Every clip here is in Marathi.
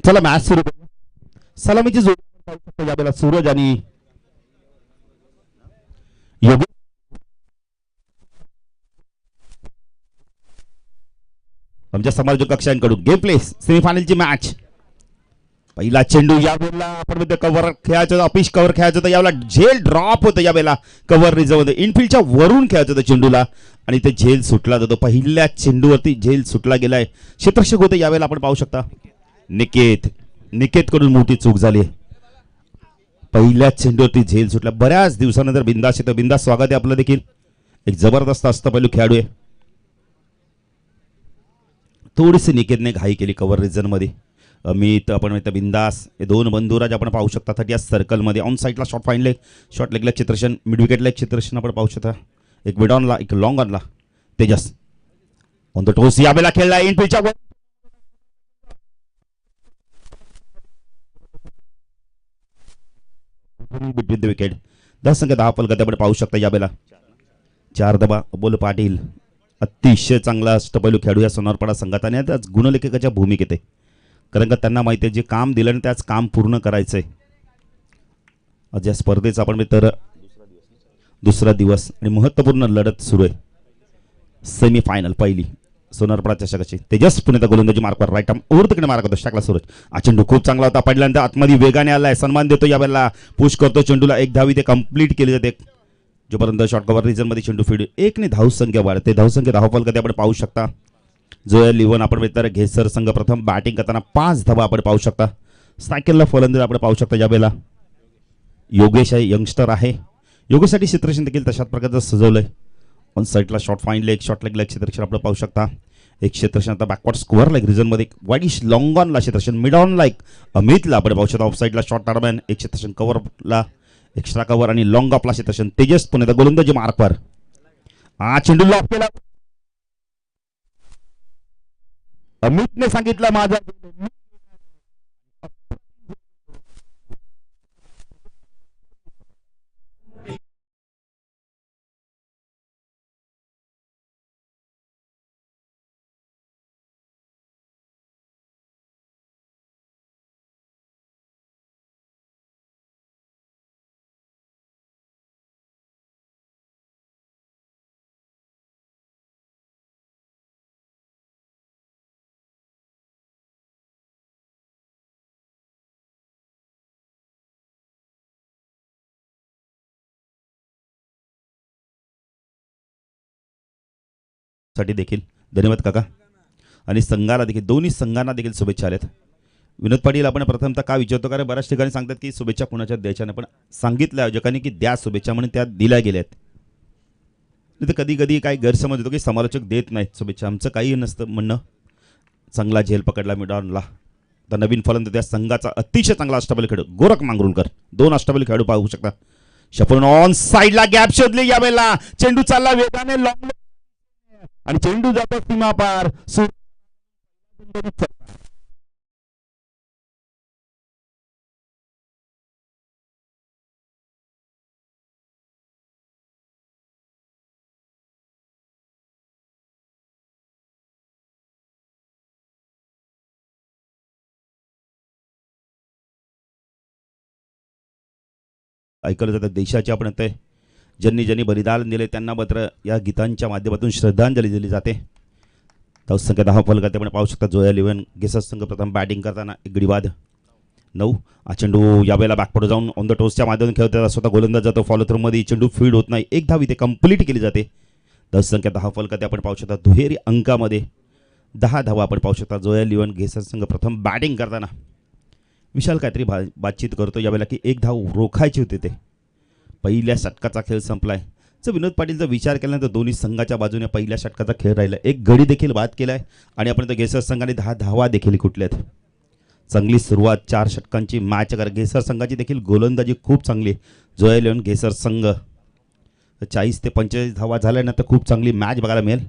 चला मॅच सुरू करू. सलामीची जोडी पाहू शकतो यावेळेला सूरज आणि योगेश. आमच्या समालोचक कक्षांकडून गेम प्ले सेमीफायनलची मॅच. पहिला चेंडू यावेळेला आपण कव्हर खेळायचं होतं, अपिश कव्हर खेळायचं होतं, यावेळेला झेल ड्रॉप होतं, यावेळेला कव्हर रिझर्व होतं, इनफिल्डच्या वरून खेळायचं होतं चेंडूला आणि ते झेल सुटला जातो. पहिल्या चेंडूवरती झेल सुटला गेलाय. क्षेत्ररक्षक होतं यावेळेला आपण पाहू शकता निकेत कडून मोठी चूक झाली. पहिल्या चेंडूवरती झेल सुटला. बऱ्याच दिवसानंतर बिंदास येतं. बिंदास स्वागत आहे आपलं देखील. एक जबरदस्त अष्टपैलू खेळाडू आहे. थोडीशी निकेतने घाई केली कव्हर रिजन मध्ये. अमित आपण म्हणतो बिंदास. हे दोन बंधुराज आपण पाहू शकता. 30 सर्कलमध्ये ऑन साईडला शॉट फाईन लेग, शॉट लेगला चित्रशन, मिड विकेटला एक चित्रशन आपण पाहू शकता. एक मिड ऑनला एक लॉंग ऑनला तेजस ऑन द टोस यावेळेला खेळला इनफिल्डच्या बिटवीन द विकेट. 10 संख्या 10 फलक आपण पाहू शकता. यावेळेला 4 दबा अबोल पाटील अतिशय चांगला अष्टपैलू खेळाडू या सोनारपाडा संघात आणि त्याच गुणलेखकाच्या भूमिकेत आहे. कारण का त्यांना माहिती आहे जे काम दिलं आणि त्याच काम पूर्ण करायचंय. आज या स्पर्धेचा आपण तर दुसरा दिवस आणि महत्त्वपूर्ण लढत सुरू आहे. सेमीफायनल पहिली सोनारपाडा चषकाची. तेजस पुण्याचा गोलंदाजी मार्कवर राईट आर्म ओव्हर तिकडे मार्क होतो. टाकला सूरज. हा चेंडू खूप चांगला होता. पडल्यानंतर आतमध्ये वेगाने आलाय. सन्मान देतो यावेळेला. पुश करतो चेंडूला. एक धावी ते कंप्लीट केली जाते. जोपर्यंत शॉर्ट कव्हर रिजन मध्ये चेंडू फीड 1 ने धाव संख्या वाढते. धाव संख्या 10 फलक आपण पाहू शकता. जोयल लिव्हन आपण मित्र घेसर संघ प्रथम बॅटिंग करताना 5 धावा आपण पाहू शकता. सायकलला फलंदाज आपण पाहू शकता. यावेळेला योगेश आहे, यंगस्टर आहे. योगेशसाठी चित्ररक्षण देखील तशाच प्रकारचं सजवलंय. ऑन साईडला शॉर्ट फाईन लेग, शॉर्ट लेगला चित्ररक्षण आपण पाहू शकता. एक क्षेत्ररक्षण आता बॅकवर्ड स्क्वेअर लेग रिजन मध्ये वाईडिश लॉंग ऑनला क्षेत्ररक्षण, मिड ऑन लाईक अमितला आपण पाहू शकता. ऑफ साईडला शॉर्ट टार्मॅन एक क्षेत्ररक्षण कव्हरला एक्स्ट्रा कव्हर आणि लॉंग ऑफला क्षेत्ररक्षण. तेजस पुण्याचा गोलंदाजी मार्कवर. हा चेंडू लॉक केला. अमितने सांगितलं माझा साठी देखील धन्यवाद काका. आणि संघाला देखील दोन्ही संघांना देखील शुभेच्छा आल्यात. विनोद पाटील आपण प्रथमतः का विचारतो कारण बऱ्याच ठिकाणी सांगतात की शुभेच्छा कुणाच्या द्यायच्या नाही, पण सांगितलं आयोजकांनी की द्या शुभेच्छा म्हणून त्या दिल्या गेल्यात. नाही तर कधी कधी काय गैरसमज होतो की समालोचक देत नाहीत शुभेच्छा. आमचं काही नसतं म्हणणं. चांगला झेल पकडला मिडॉनला. तर नवीन फलंदाज त्या संघाचा अतिशय चांगला अष्टपैलू खेळाडू गोरख मांगरुळकर. 2 अष्टपैलू खेळाडू पाहू शकता. शपन ऑन साईडला गॅप शोधली. यावेळेला चेंडू चालला वेगाने लॉंग आणि चेंडू जातो सीमा पार. ऐकलं जातं देशाचे आपण ते ज्यांनी ज्यांनी बलिदान दिले त्यांना मात्र या गीतांच्या माध्यमातून श्रद्धांजली दिली जाते. धाव संख्या 10 फलकात आपण पाहू शकता. जोया लिव्हन घेसर संघ प्रथम बॅटिंग करताना एक गडीबाद 9. हा चेंडू यावेळेला बॅकवर्ड जाऊन ऑन द टोसच्या माध्यमातून खेळतात. स्वतः गोलंदाज जातो फॉलो थ्रू मध्ये. चेंडू फीड होत नाही. एक धाव इथे कंप्लीट केली जाते. धाव संख्या 10 फलकात आपण पाहू शकता. दुहेरी अंकामध्ये 10 धावा आपण पाहू शकता. जोया लिव्हन घेसर संघ प्रथम बॅटिंग करताना विशाल काहीतरी बातचीत करतो यावेळेला की एक धाव रोखायची होती. ते पहिल्या षटकाचा खेळ संपलाय. जर विनोद पाटीलचा विचार केल्यानंतर दोन्ही संघाच्या बाजूने पहिल्या षटकाचा खेळ राहिला. एक गडी देखील बाद केलाय आणि आपण घेसर संघाने 10 धावा देखील कुठल्यात. चांगली सुरुवात 4 षटकांची मॅच कर. घेसर संघाची देखील गोलंदाजी खूप चांगली. जोया लिव्हन घेसर संघ 40 ते 45 धावा झाल्यानंतर खूप चांगली मॅच बघायला मिळेल.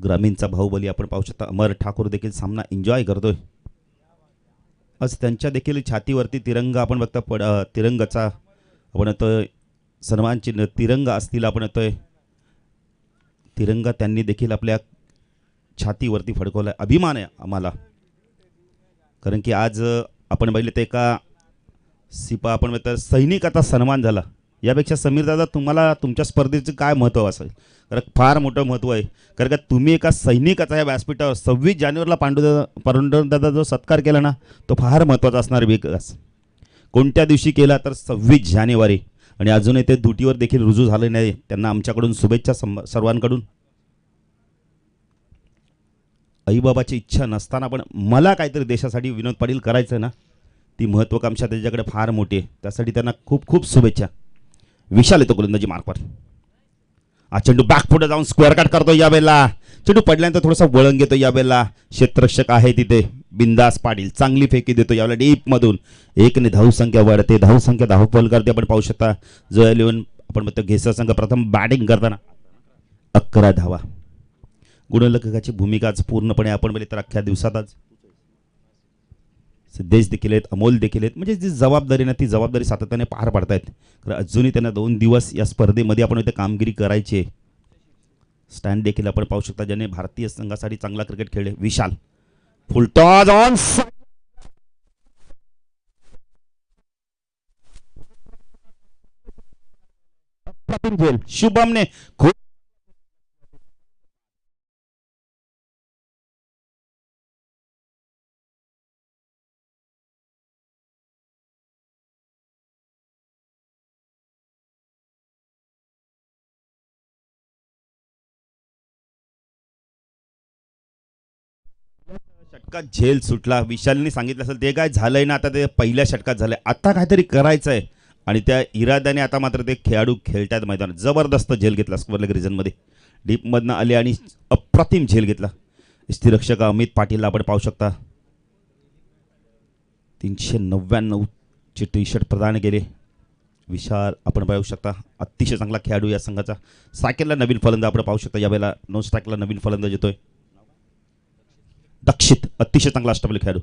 ग्रामीणचा बाहुबली आपण पाहू शकता. अमर ठाकूर देखील सामना एन्जॉय करतोय. आज त्यांच्या देखील छातीवरती तिरंगा आपण बघता. तिरंगाचा आपण येतोय सन्मान चिन्ह तिरंगा असतील आपण येतोय. तिरंगा त्यांनी देखील आपल्या छातीवरती फडकवलाय. अभिमान आहे आम्हाला. कारण की आज आपण बघितलं ते एका आपण तर सैनिकाचा सन्मान झाला. यापेक्षा समीर दादा तुम्हाला तुमच्या स्पर्धेचं काय महत्त्व असेल? कारण फार मोठं महत्त्व आहे. कारण का तुम्ही एका सैनिकाचा या व्यासपीठावर 26 जानेवारीला पांडुरंगदादा जो सत्कार केला ना, तो फार महत्त्वाचा असणार विकास. कोणत्या दिवशी केला तर 26 जानेवारी. आणि अजूनही ते दुटीवर देखील रुजू झाले नाही. त्यांना आमच्याकडून शुभेच्छा सर्वांकडून. आईबाबाची इच्छा नसताना पण मला काहीतरी देशासाठी विनोद पाटील करायचं ना, ती महत्त्वाकांक्षा त्याच्याकडे फार मोठी आहे. त्यासाठी त्यांना खूप खूप शुभेच्छा. विशाल येतो गोलंदाजी मार्कवर. हा चेंडू बॅक पुढे जाऊन स्क्वेअर कट करतो यावेळेला. चेंडू पडल्यानंतर थोडासा वळण घेतो यावेळेला. क्षेत्ररक्षक आहे तिथे बिंदास पाटील चांगली फेकी देतो यावेळेला डीपमधून. 1ने धावसंख्या वाढते. धावसंख्या धावफल करते. आपण पाहू शकता जो 11 आपण म्हणतो घेसर संघ प्रथम बॅटिंग करताना 11 धावा. गुणलेखकाची भूमिका आज पूर्णपणे आपण बघितलं तर अख्ख्या दिवसात आज सिद्धेश देखील आहेत, अमोल देखील आहेत. म्हणजे जी जबाबदारी ना ती जबाबदारी सातत्याने पार पाडतायत. कारण अजूनही त्यांना 2 दिवस या स्पर्धेमध्ये आपण इथे कामगिरी करायची आहे. स्टँड देखील आपण पाहू शकता ज्याने भारतीय संघासाठी चांगला क्रिकेट खेळले. विशाल फुलटॉस ऑन शुभमने खूप षटकात झेल सुटला. विशालने सांगितलं असेल ते काय झालंय ना, आता ते पहिल्या षटकात झालंय. आता काहीतरी करायचं आहे आणि त्या इराद्याने आता मात्र ते खेळाडू खेळतात मैदानात. जबरदस्त झेल घेतला स्क्वेअर लेग रिजनमध्ये. डीपमधनं आले आणि अप्रतिम झेल घेतला. यष्टिरक्षक अमित पाटीलला आपण पाहू शकता 399 चे टी शर्ट प्रदान केले. विशाल आपण पाहू शकता अतिशय चांगला खेळाडू या संघाचा. सायकलला नवीन फलंदाज आपण पाहू शकता. यावेळेला नो स्ट्राईकला नवीन फलंदाज येतोय दक्षित. अतिशय चांगला अष्टपैलू खेळाडू.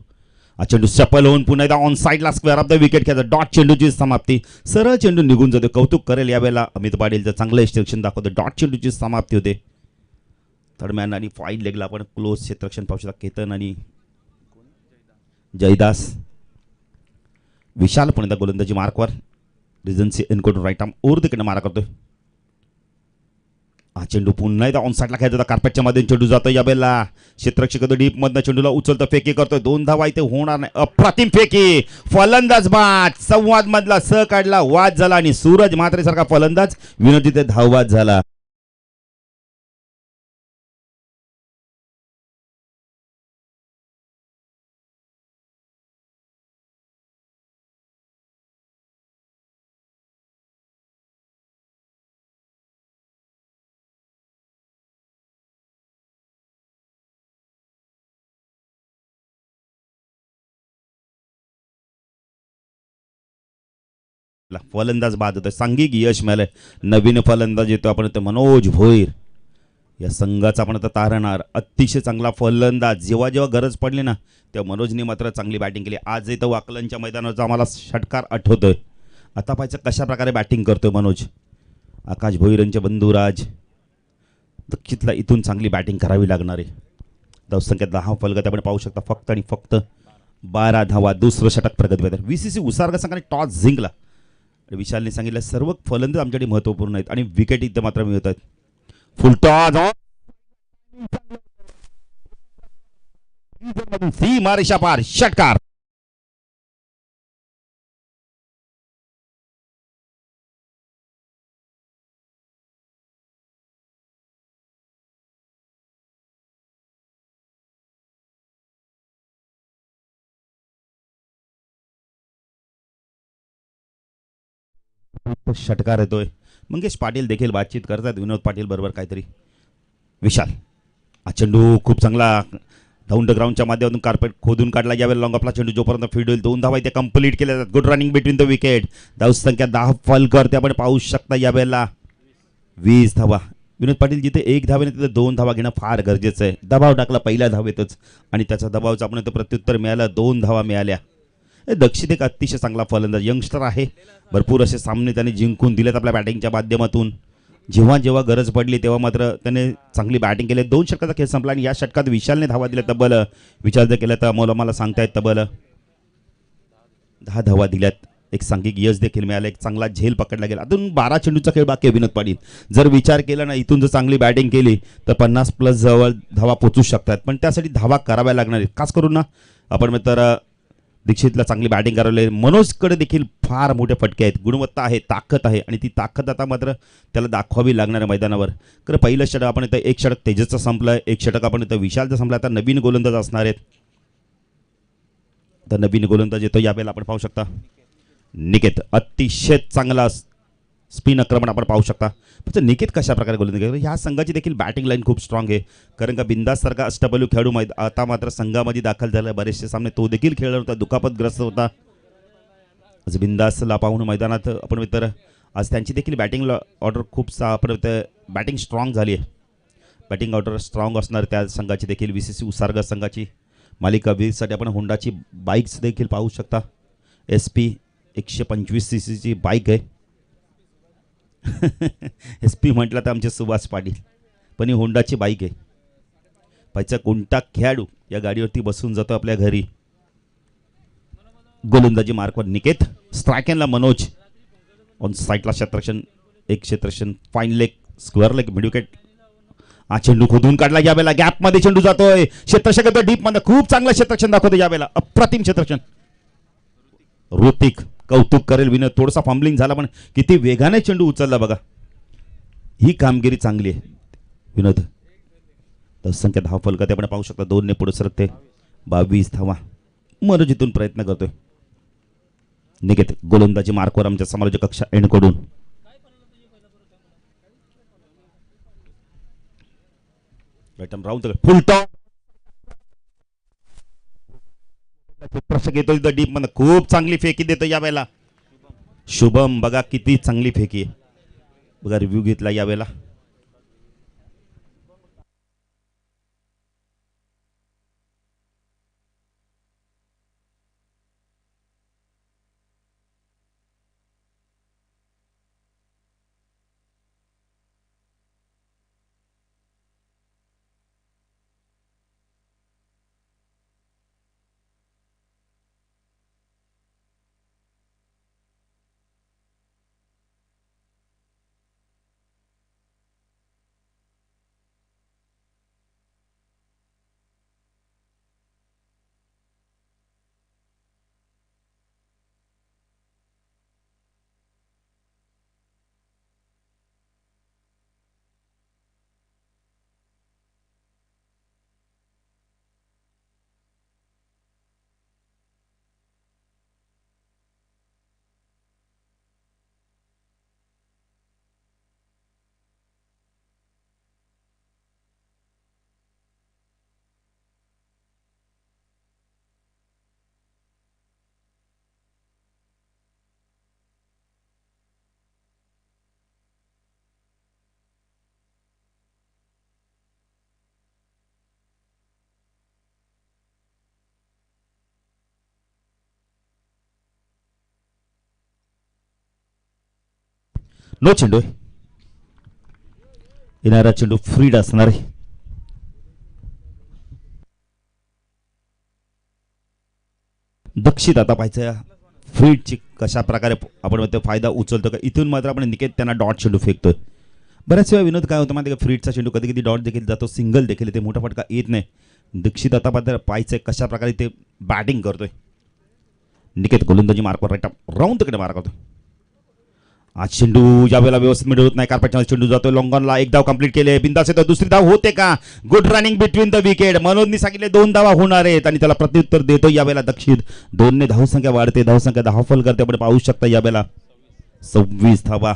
हा चेंडू सफल होऊन पुन्हा एकदा ऑन साईडला स्क्वेअर ऑफ द विकेट खेळायचा. डॉट चेंडूची समाप्ती. सरळ चेंडू निघून जातो. कौतुक करेल यावेळेला अमित पाटीलचं चांगलं एक्स्ट्रक्शन दाखवतं. डॉट चेंडूची समाप्ती होते. थर्डमॅन आणि फाईन लेगला आपण क्लोज क्षेत्ररक्षण पाहू शकता. केतन आणि जयदास. विशाल पुन्हा एकदा गोलंदाजी मार्कवर. रिजनसी एनकोड राईट आर्म ओर तिकडनं मारा करतोय. हा चेंडू पुन्हा एकदा ऑन साईडला खेळत होता. कार्पेटच्या मध्ये चेंडू जातो यावेळेला. क्षेत्ररक्षक डीप मधनं चेंडूला उचलतो. फेकी करतोय. 2 धावा इथे होणार नाही. अप्रतिम फेकी. फलंदाज बाद. संवाद मधला स काढला. वाद झाला आणि सूरज म्हात्रे सारखा फलंदाज विनोद इथे धाववाद झाला. फलंदाज बाद होतोय. सांघिक यश मिळालंय. नवीन फलंदाज येतो आपण ते मनोज भोईर या संघाचा आपण आता तारणार. अतिशय चांगला फलंदाज. जेव्हा जेव्हा गरज पडली ना तेव्हा मनोजने मात्र चांगली बॅटिंग केली. आज इथं वाकलनच्या मैदानाचा आम्हाला षटकार आठवतोय. आता पाहायचं कशा प्रकारे बॅटिंग करतोय मनोज. आकाश भोईरांचे बंधुराज दक्षितला इथून चांगली बॅटिंग करावी लागणार आहे. धावसंख्या 10 फलगत आपण पाहू शकता. फक्त आणि फक्त 12 धावा. दुसरं षटक प्रगती. VCC उसारगा संघाने टॉस जिंकला. विशालने सांगितलं सर्व फलंदाज आमच्याकडे महत्त्वपूर्ण आहेत आणि विकेट इथे मात्र मिळत आहेत. फुलटॉस सीमारेषा पार षटकार. षटकार येतोय. मंगेश पाटील देखील बातचीत करतात विनोद पाटील बरोबर काहीतरी. विशाल हा चेंडू खूप चांगला डाऊन द ग्राउंडच्या माध्यमातून कार्पेट खोदून काढला. यावेळेला लॉंग ऑफला चेंडू जोपर्यंत फील्ड होईल 2 धावा इथे कंप्लीट केल्या जातात. Good running between the wicket. धावसंख्या 10 फल करते आपण पाहू शकता. यावेळेला 20 धावा. विनोद पाटील जिथे 1 धावेने तिथे 2 धावा घेणं फार गरजेचं आहे. दबाव टाकला पहिल्या धावेतच आणि त्याचा दबावचा आपण प्रत्युत्तर मिळालं. 2 धावा मिळाल्या. दक्षित एक अतिशय चांगला फलंदाज यंगस्टर आहे. भरपूर असे सामने त्याने जिंकून दिलेत आपल्या बॅटिंगच्या माध्यमातून. जेव्हा जेव्हा गरज पडली तेव्हा मात्र त्याने चांगली बॅटिंग केली. 2 षटकाचा खेळ संपला आणि या षटकात विशालने धावा दिल्या तब्बल, विचार जर केला तर मला सांगतायत तब्बल 10 धावा दिल्यात. एक सांघिक यश देखील मिळालं, एक चांगला झेल पकडला गेला. अजून 12 चेंडूचा खेळ बाकी आहे विनोद पाटील. जर विचार केला ना इथून जर चांगली बॅटिंग केली तर 50+ जवळ धावा पोचू शकतात, पण त्यासाठी धावा कराव्या लागणार आहेत. खास करून ना आपण मित्र दीक्षितला चांगली बॅटिंग करावली. मनोजकडे देखील फार मोठे फटके आहेत, गुणवत्ता आहे, ताकद आहे आणि ती ताकद आता मात्र त्याला दाखवावी लागणार आहे मैदानावर. तर पहिलं षटक आपण इथं एक षटक तेजसचं संपलं, एक षटक आपण इथं विशालचं संपलं. आता नवीन गोलंदाज असणार आहेत. तर नवीन गोलंदाज येतो यावेळेला आपण पाहू शकता निकेत. अतिशय चांगला स्पिन आक्रमण आपण पाहू शकता. पण निकेत कशा प्रकारे गोलंदाजी, ह्या संघाची देखील बॅटिंग लाईन खूप स्ट्रॉंग आहे. कारण का बिंदास सारखा अष्टपैलू खेळाडू आता मात्र संघामध्ये दाखल झाला. बरेचसे सामने तो देखील खेळला होता, दुखापतग्रस्त होता. आज बिंदासला पाहून मैदानात आपण मित्र आज त्यांची देखील बॅटिंग ऑर्डर खूप आपण बॅटिंग स्ट्रॉंग झाली आहे. बॅटिंग ऑर्डर स्ट्रॉंग असणार त्या संघाची देखील. VCC उसारगा संघाची मालिका 20साठी आपण होंडाची बाईक्स देखील पाहू शकता. SP 125 CCची बाईक आहे. SP म्हटलं तर आमचे सुभाष पाटील, पण ही होंडाची बाईक आहे. पाहिजे कोणता खेळाडू या गाडीवरती बसून जातो आपल्या घरी. गोलंदाजी मार्कवर निकेत, स्ट्रायकनला मनोज, ऑन साईडला क्षेत्ररक्षण, एक क्षेत्ररक्षण, fine leg, square leg, midwicket. हा चेंडू खोदून काढला यावेळेला, गॅपमध्ये चेंडू जातोय. क्षेत्ररक्षक येतो डीप मध्ये, खूप चांगला क्षेत्ररक्षण दाखवतो यावेळेला, अप्रतिम क्षेत्ररक्षण. ऋतिक कौतुक करेल विनोद. थोडासा फंबलिंग झाला पण किती वेगाने चेंडू उचलला बघा. ही कामगिरी चांगली आहे विनोद. संख्या धाव फलकात आपण पाहू शकता. 2 ने पुढे सरकते. 22 धावा. मनोज इथून प्रयत्न करतोय. निकेत गोलंदाजी मार्कवर आमच्या समालोचक कक्षा एंडकडून. फुल टॉप क्षेत्ररक्षक येतो तिथं डीप मध्ये, खूप चांगली फेकी देतो यावेळेला शुभम. बघा किती चांगली फेकी आहे बघा. रिव्ह्यू घेतला यावेळेला. नो चेंडू येणारा चेंडू फ्रीड असणार आहे. दक्षित आता पाहायचं फ्रीडची कशा प्रकारे आपण म्हणतो फायदा उचलतो का. इथून मात्र आपण निकेत त्यांना डॉट चेंडू फेकतोय. बऱ्याच वेळा विनोद काय होतं माहिती का, फ्रीडचा चेंडू कधी कधी डॉट देखील जातो, सिंगल देखील ते मोठा फटका येत नाही. दक्षित आता मात्र पाहायचं कशा प्रकारे ते बॅटिंग करतोय. निकेत गोलंदाजी मार्कवर राईट राऊंड तिकडे मार्क करतो. आज चेंडू यावेळेला व्यवस्थित मिळत नाही. कार्पेटच्या चेंडू जातोय लॉंगॉनला. एक धाव कंप्लीट केले. बिंदास येतो. दुसरी धाव होते का. Good running between the wicket. मनोजनी सांगितले 2 धावा होणार आहेत आणि त्याला प्रत्युत्तर देतो यावेळेला दक्षित. 2 ने धावसंख्या वाढते. धावसंख्या 10 फल करते आपण पाहू शकता यावेळेला 26 धावा.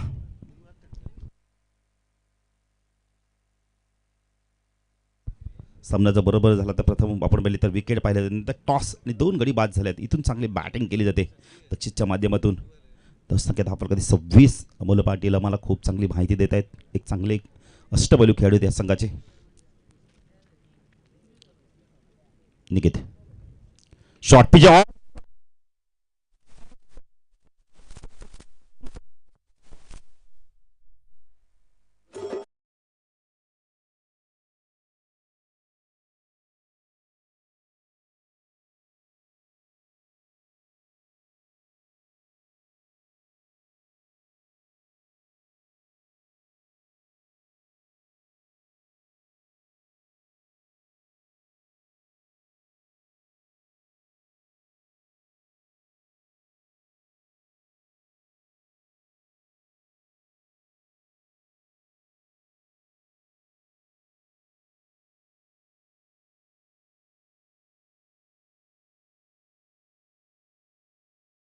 सामना जर बरोबर झाला तर प्रथम आपण पाहिले तर विकेट पाहिलं, नंतर टॉस आणि 2 गडी बाद झाल्यात. इथून चांगली बॅटिंग केली जाते दक्षितच्या माध्यमातून. संख्या 10 फलकात 26. अमोल पाटील आम्हाला खूप चांगली माहिती देत आहेत. एक चांगले अष्टपैलू खेळाडू या संघाचे. निकेत शॉर्ट पिच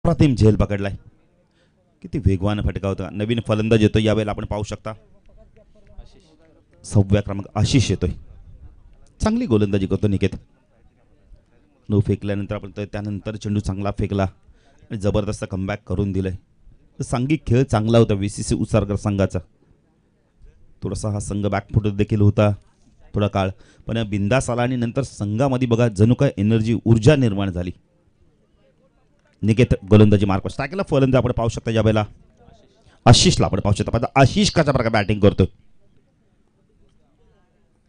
अप्रतिम झेल पकडलाय. किती वेगवान फटका होता. नवीन फलंदाज येतोय यावेळेला आपण पाहू शकता. 6व्या क्रमांक आशिष येतोय. चांगली गोलंदाजी करतो निकेत. नो फेकल्यानंतर आपण त्यानंतर चेंडू चांगला फेकला आणि जबरदस्त कमबॅक करून दिलंय. सांघिक खेळ चांगला होता VCC उसारकर संघाचा. थोडासा हा संघ बॅकफुट देखील होता थोडा काळ, पण बिंदास आला आणि नंतर संघामध्ये बघा जणू काय एनर्जी ऊर्जा निर्माण झाली. निकेत गोलंदाजी मार्कवर टाकला. फलंदाज आपण पाहू शकता यावेळेला आशिषला आपण पाहू शकता. आशिष कशा प्रकारे बॅटिंग करतोय.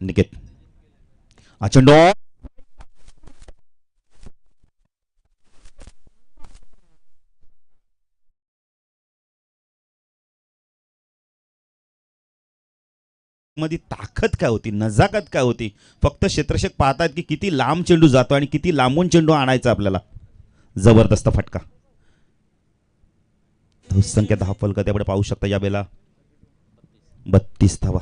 निकेत चेंडू मध्ये ताकद काय होती, नजाकत काय होती. फक्त क्षेत्ररक्षक पाहतात की किती लांब चेंडू जातो आणि किती लांबून चेंडू आणायचा आपल्याला. जबरदस्त फटका. धावसंख्या 10 फलक त्यामुळे पाहू शकता यावेळेला 32 धावा.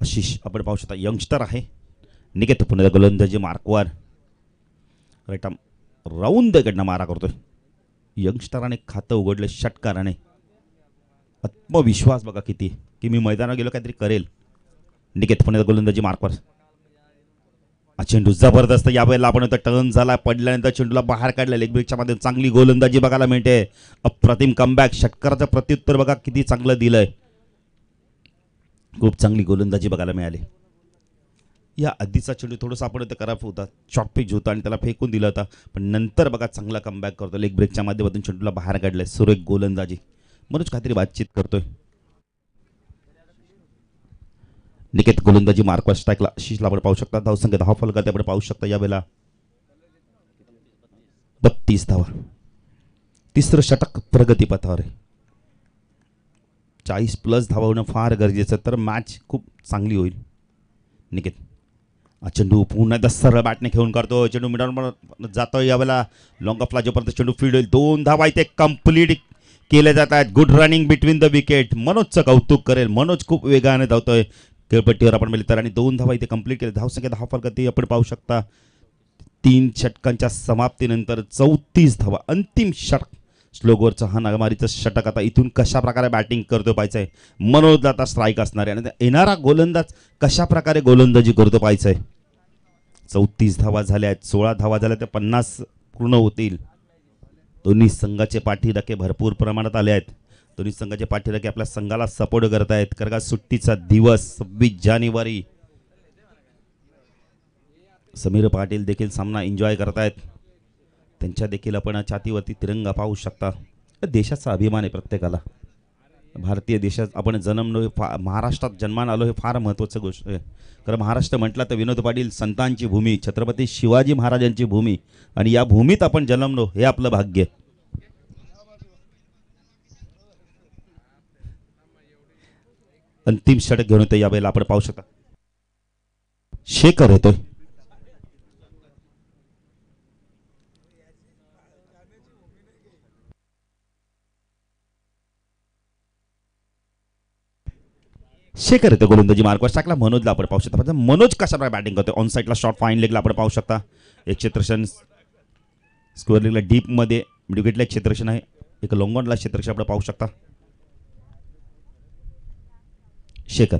आशिष आपण पाहू शकता यंगस्टर आहे. निकेत पुन्हा गोलंदाजी मार्कवर राईट आर्म राऊंड कडनं मारा करतोय. यंगस्टराने खातं उघडलं षटकाराने. आत्मविश्वास बघा किती की मी मैदानावर गेलो काहीतरी करेल. निकेत पुन्हा गोलंदाजी मार्कवर चेंडू जबरदस्त. यावेळेला आपण टर्न झाला पडल्यानंतर चेंडूला बाहेर काढला. लेग ब्रेकच्या मध्ये चांगली गोलंदाजी बघायला मिळते. अप्रतिम कमबॅक. षटकाराचं प्रत्युत्तर बघा किती चांगलं दिलंय. खूप चांगली गोलंदाजी बघायला मिळाली. या आधीचा चेंडू थोडासा आपण खराब होता, शॉर्ट पिच होता आणि त्याला फेकून दिला होता, पण नंतर बघा चांगला कमबॅक करतो. लेग ब्रेकच्या माध्यमातून चेंडूला बाहेर काढलाय. सुरेख गोलंदाजी. मनोज काहीतरी बातचीत करतोय. निकेत गोलंदाजी मार्कवर स्ट्राईकला आशिषला आपण पाहू शकता. धावसंख्या 10 फलकात आपण पाहू शकता यावेळेला 32 धावा. तिसरं षटक प्रगतीपथावर आहे. 40+ धावा होणं फार गरजेचं, तर मॅच खूप चांगली होईल. निकेत चेंडू पुन्हा एकदा सरळ बॅटने खेळून करतो. चेंडू मिडॉन जातो यावेळेला लॉंग ऑफला जोपर्यंत चेंडू फील्ड होईल. 2 धावा इथे कंप्लीट केले जात आहेत. Good running between the wicket. मनोजचं कौतुक करेल. मनोज खूप वेगाने धावतोय. खेळपट्टीवर आपण मिळतात आणि 2 धावा इथे कंप्लीट केले. धावसंख्या 10 फलकात आपण पाहू शकता. 3 षटकांच्या समाप्तीनंतर 34 धावा. अंतिम षटक स्लोगवरचं हा नागमारीचं षटक. आता इथून कशा प्रकारे बॅटिंग करतो पाहायचंय. मनोजला आता स्ट्राईक असणार आहे आणि येणारा गोलंदाज कशा प्रकारे गोलंदाजी करतो पाहायचंय. 34 धावा झाल्या आहेत. 16 धावा झाल्या तर 50 पूर्ण होतील. दोन्ही संघाचे पाठीराखे भरपूर प्रमाणात आले आहेत. दोन्ही संघाचे पाठीराखे आपल्या संघाला सपोर्ट करत आहेत. कारण का सुट्टीचा दिवस 26 जानेवारी. समीर पाटील देखील सामना एन्जॉय करतायत. त्यांच्या देखील आपण छातीवरती तिरंगा पाहू शकता. देशाचा अभिमान आहे प्रत्येकाला. भारतीय देशात आपण जन्मलो, महाराष्ट्रात जन्माला आलो, हे फार महत्त्वाचं गोष्ट आहे. कारण महाराष्ट्र म्हटलं तर विनोद पाटील संतांची भूमी, छत्रपती शिवाजी महाराजांची भूमी, आणि या भूमीत आपण जन्मलो हे आपलं भाग्य. अंतिम षटक घेऊन येतो यावेळेला आपण पाहू शकता. शेखर येतोय. शेखर येतो गोलंदाजी मार्कवर टाकला. मनोजला आपण पाहू शकता. मनोज कशा प्रकारे बॅटिंग करतो. ऑन साईडला शॉर्ट फाईन लेगला आपण पाहू शकता. एक क्षेत्ररक्षण स्क्वेअर लेगला डीप मध्ये मिड विकेटला एक क्षेत्ररक्षण आहे. एक लॉंग ऑनला क्षेत्ररक्षण आपण पाहू शकता. शेखर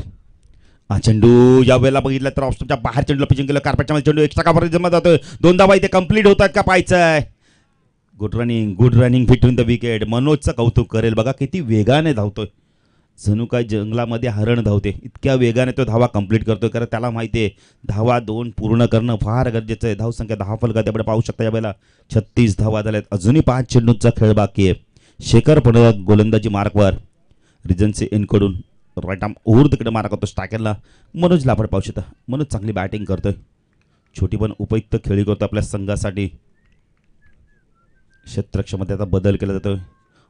चेंडू या वेळेला बघितला तर ऑप्शनच्या बाहेर चेंडूला पिचिंग केलं. कार्पेटच्या मध्ये चेंडू एक्स्ट्रा कावर जमा जातोय. 2 धावा इथे कंप्लीट होतात का पाहायचंय. Good running between the wicket. मनोजचं कौतुक करेल. बघा किती वेगाने धावतोय. जणू काय जंगलामध्ये हरण धावते. इतक्या वेगाने तो धावा कंप्लीट करतोय. कारण त्याला माहिती आहे धावा 2 पूर्ण करणं फार गरजेचं आहे. धावसंख्या 10 फलकात आपण पाहू शकता यावेळेला 36 धावा झाल्यात. अजूनही 5 चेंडूंचा खेळ बाकी आहे. शेखर पुन्हा गोलंदाजी मार्कवर. रिजन्सी इनकडून राईट आर्म ओव्हर तिकडे मारा करतो स्ट्रायकरला. मनोजला आपण पाहू शकता. मनोज चांगली बॅटिंग करतोय. छोटी पण उपयुक्त खेळी करतो आपल्या संघासाठी. क्षेत्ररक्षणामध्ये आता बदल केला जातोय.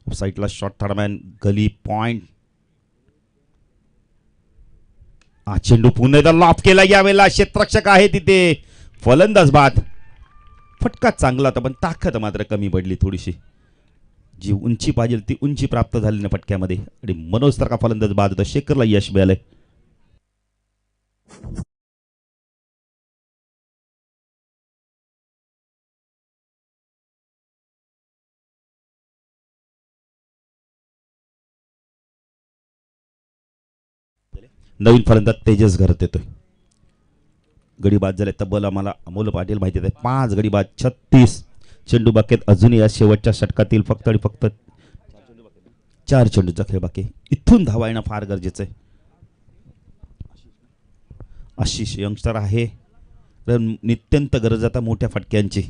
साईडला शॉर्ट थर्डमॅन गली पॉइंट. चेंडू पुन्हा एकदा लॉफ केला. यावेळेला क्षेत्ररक्षक आहे तिथे. फलंदाज बाद. फटका चांगला होता पण ताकद मात्र कमी पडली थोडीशी. जी उंची पाहिजे ती उंची प्राप्त झाली नाही फटक्यामध्ये आणि मनोज तर का फलंदाज बाद होता. शेखरला यश मिळालंय. नवीन फलंदाज तेजस घरात येतोय. गडी बाद झाले तब्बल आम्हाला अमोल पाटील माहिती आहे 5 गडी बाद 36 चेंडू बाकी आहेत. अजूनही या शेवटच्या षटकातील फक्त आणि फक्त 4 चेंडूचा खेळ बाकी. इथून धावा येणं फार गरजेचं आहे. आशिष यंगस्टर आहे नित्यंत गरज आता मोठ्या फटक्यांची.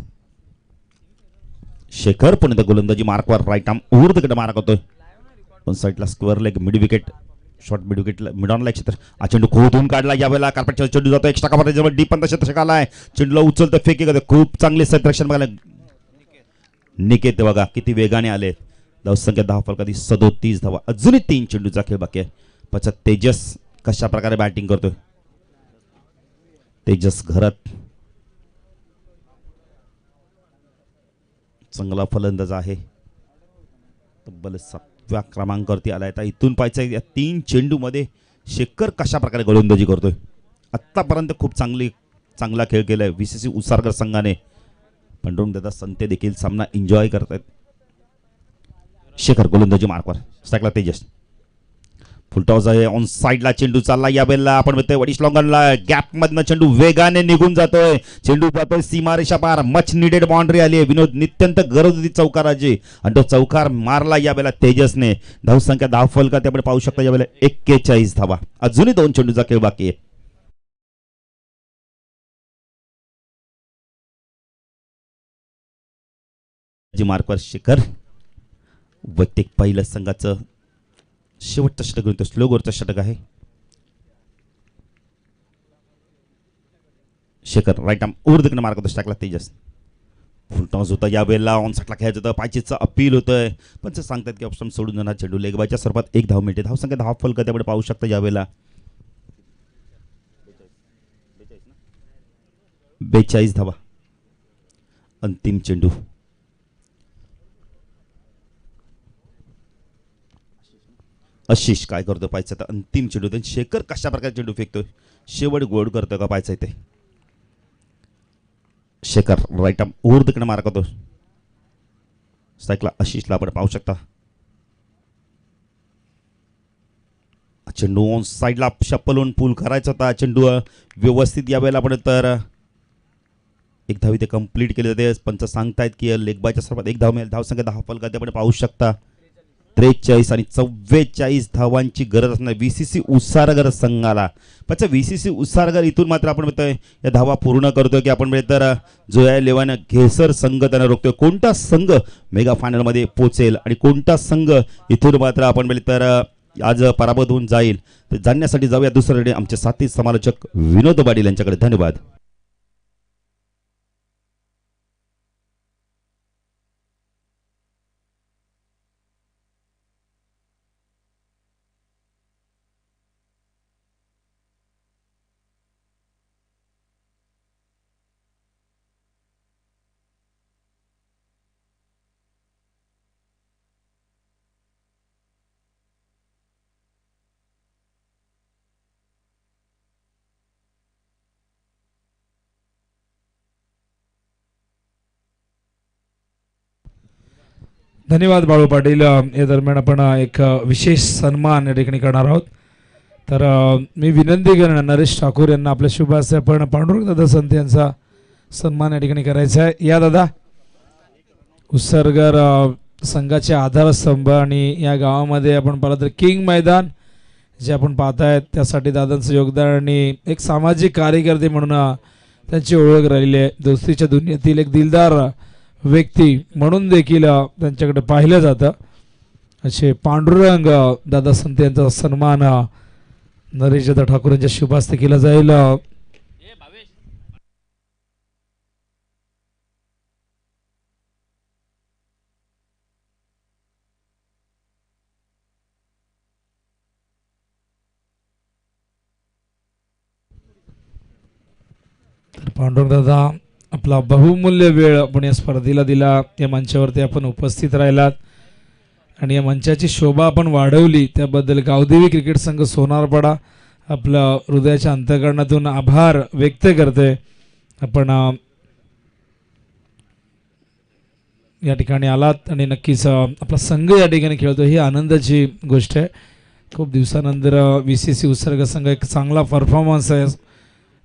शेखर पण गोलंदाजी मार्कवर right arm over the mark होतोय. पण साईडला square leg mid wicket short mid विकेटला मिड ऑन लाईक क्षेत्र. हा चेंडू खोदून काढला यावेळेला कार्पेटचा चेंडू जातो एक्स्ट्रा कव्हर जवळ डीप पंत क्षेत्रक्षक आलाय. चेंडूला उचलतं फेकी करते खूप चांगले क्षेत्ररक्षण बघायला. निकेत बघा किती वेगाने आले. धावसंख्या 10 फलकादी 37 धावा. अजूनही 3 चेंडूचा खेळ बाकी आहे. पश्चात तेजस कशा प्रकारे बॅटिंग करतोय. तेजस घरात चांगला फलंदाज आहे. तब्बल 7व्या क्रमांकावरती आलाय. तर इथून पाहायचं या 3 चेंडूमध्ये शेखर कशा प्रकारे गोलंदाजी करतोय. आत्तापर्यंत खूप चांगला खेळ केलाय VCC उसारकर संघाने. पांडुरंग दादा संते देखील सामना एन्जॉय करतायत. शेखर गोलंदाजी मार्कवर स्ट्राईकला तेजस फुलटॉस आहे ऑन साईडला चेंडू चालला. या बेलला आपण बघतोय वडिश लॉंगनला गॅप मधनं चेंडू वेगाने निघून जातोय. चेंडू जातोय सीमारेषा पार. मच निडेड बाउंड्री आली आहे. विनोद नित्यंत गरज होती चौकाराची आणि तो चौकार मारला या बेला तेजसने. धावसंख्या 10 फलकात आपण पाहू शकता या बेला 41 धावा. अजूनही 2 चेंडूचा खेळ बाकी आहे. मार्कवर शेखर वैयक्तिक पहिलं संघाचं शेवटचं षटक घेऊन स्लो गोरचं षटक आहे. Shekhar right arm over the mark होतं टाकला तेजस. फुल टॉस होता या वेळेला ऑन साईडला खेळायचं होतं. पायचीचं अपील होतंय पण ते सांगतात की ऑप्शन सोडून जाणार. चेंडू लेगबायच्या स्वरूपात 1 धाव मिळते. धावसंख्या 10 फलक त्यामुळे पाहू शकता या वेळेला 42 धावा. अंतिम चेंडू आशिष काय करतो पाहायचं तर अंतिम चेंडू. शेखर कशा प्रकारे चेंडू फेकतोय. शेवट गोड करतोय का पाहायचं इथे. Shekhar right arm over the mark होतो. स्ट्राईकला आशिषला आपण पाहू शकता. चेंडू ऑन साईडला शप्पलून पूल करायचा होता. चेंडू व्यवस्थित यावेळेला आपण तर 1 धाव इथे कंप्लीट केले जाते. पंच सांगतायत की लेग बायच्या स्वरूपात 1 धाव मिळेल. धावसंख्या 10 फलकात आपण पाहू शकता 43 आणि 44 धावांची गरज असणार VCC उसारगर संघाला. पण VCC उसारगर इथून मात्र आपण म्हणतोय या धावा पूर्ण करतोय की आपण तर जो या लेवानं घेसर संघ त्यांना रोखतोय. कोणता संघ मेगा फायनल मध्ये पोहोचेल आणि कोणता संघ इथून मात्र आपण तर आज पराभूत होऊन जाईल ते जाणण्यासाठी जाऊया दुसऱ्याकडे आमचे साथी समालोचक विनोद पाटील यांच्याकडे. धन्यवाद. धन्यवाद बाळू पाटील. या दरम्यान आपण एक विशेष सन्मान या ठिकाणी करणार आहोत. तर मी विनंती करणार नरेश ठाकूर यांना आपल्या शुभ हस्ते आपण पांडुरंग दादा संत यांचा सन्मान या ठिकाणी करायचा आहे. या दादा उत्सर्गर संघाचे आधारस्तंभ आणि या गावामध्ये आपण पाहिलं तर किंग मैदान जे आपण पाहतायत त्यासाठी दादांचं योगदान आणि एक सामाजिक कार्यकर्ते म्हणून त्यांची ओळख राहिली आहे. दोस्तीच्या दुनियेतील एक दिलदार व्यक्ती म्हणून देखील त्यांच्याकडे पाहिलं जातं. असे पांडुरंग दादा संत यांचा सन्मान नरेश दादा ठाकूर यांच्या शुभ हस्ते केला जाईल. पांडुरंग दादा आपला बहुमूल्य वेळ आपण या स्पर्धेला दिला. या मंचावरती आपण उपस्थित राहिलात आणि या मंचाची शोभा आपण वाढवली त्याबद्दल गावदेवी क्रिकेट संघ सोनारपाडा आपलं हृदयाच्या अंतःकरणातून आभार व्यक्त करते. आपण या ठिकाणी आलात आणि नक्कीच आपला संघ या ठिकाणी खेळतो ही आनंदाची गोष्ट आहे. खूप दिवसानंतर VCC उत्सर्ग संघ एक चांगला परफॉर्मन्स आहे